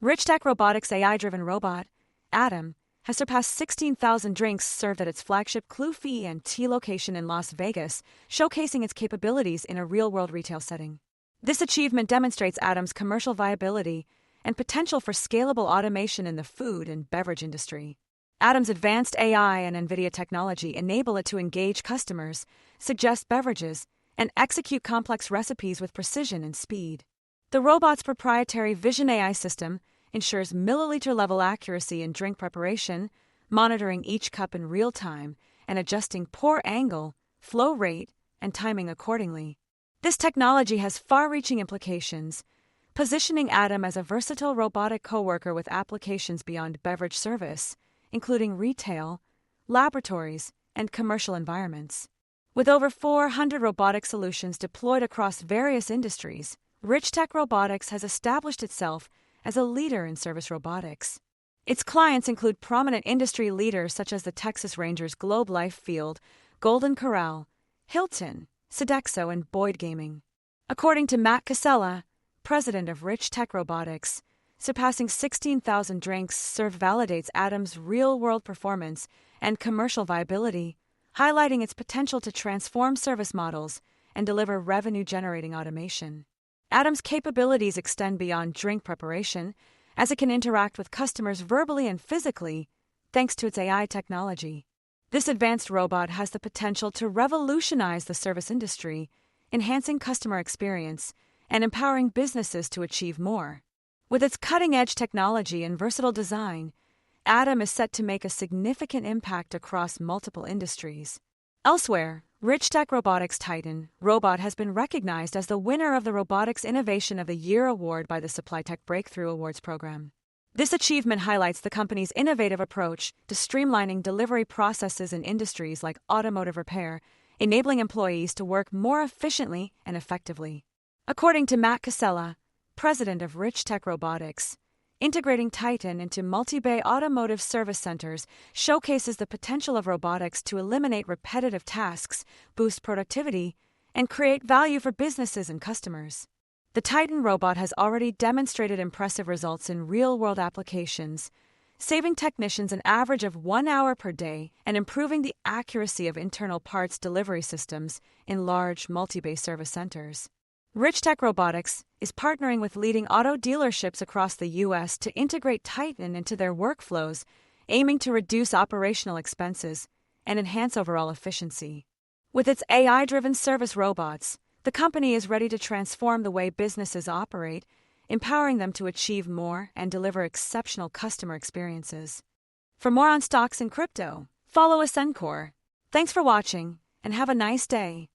Richtech Robotics' AI-driven robot, Adam, has surpassed 16,000 drinks served at its flagship Clue and Tea location in Las Vegas, showcasing its capabilities in a real-world retail setting. This achievement demonstrates Adam's commercial viability and potential for scalable automation in the food and beverage industry. Adam's advanced AI and NVIDIA technology enable it to engage customers, suggest beverages, and execute complex recipes with precision and speed. The robot's proprietary Vision AI system ensures milliliter-level accuracy in drink preparation, monitoring each cup in real time and adjusting pour angle, flow rate, and timing accordingly. This technology has far-reaching implications, positioning Adam as a versatile robotic coworker with applications beyond beverage service, including retail, laboratories, and commercial environments. With over 400 robotic solutions deployed across various industries, Richtech Robotics has established itself as a leader in service robotics. Its clients include prominent industry leaders such as the Texas Rangers Globe Life Field, Golden Corral, Hilton, Sodexo, and Boyd Gaming. According to Matt Casella, president of Richtech Robotics, surpassing 16,000 drinks served validates Adam's real-world performance and commercial viability, highlighting its potential to transform service models and deliver revenue-generating automation. Adam's capabilities extend beyond drink preparation, as it can interact with customers verbally and physically, thanks to its AI technology. This advanced robot has the potential to revolutionize the service industry, enhancing customer experience and empowering businesses to achieve more. With its cutting-edge technology and versatile design, Adam is set to make a significant impact across multiple industries. Elsewhere, Richtech Robotics' Titan robot has been recognized as the winner of the Robotics Innovation of the Year award by the SupplyTech Breakthrough Awards program. This achievement highlights the company's innovative approach to streamlining delivery processes in industries like automotive repair, enabling employees to work more efficiently and effectively. According to Matt Casella, president of Richtech Robotics, integrating Titan into multi-bay automotive service centers showcases the potential of robotics to eliminate repetitive tasks, boost productivity, and create value for businesses and customers. The Titan robot has already demonstrated impressive results in real-world applications, saving technicians an average of 1 hour per day and improving the accuracy of internal parts delivery systems in large multi-bay service centers. Richtech Robotics is partnering with leading auto dealerships across the U.S. to integrate Titan into their workflows, aiming to reduce operational expenses and enhance overall efficiency. With its AI-driven service robots, the company is ready to transform the way businesses operate, empowering them to achieve more and deliver exceptional customer experiences. For more on stocks and crypto, follow Ascencore. Thanks for watching, and have a nice day.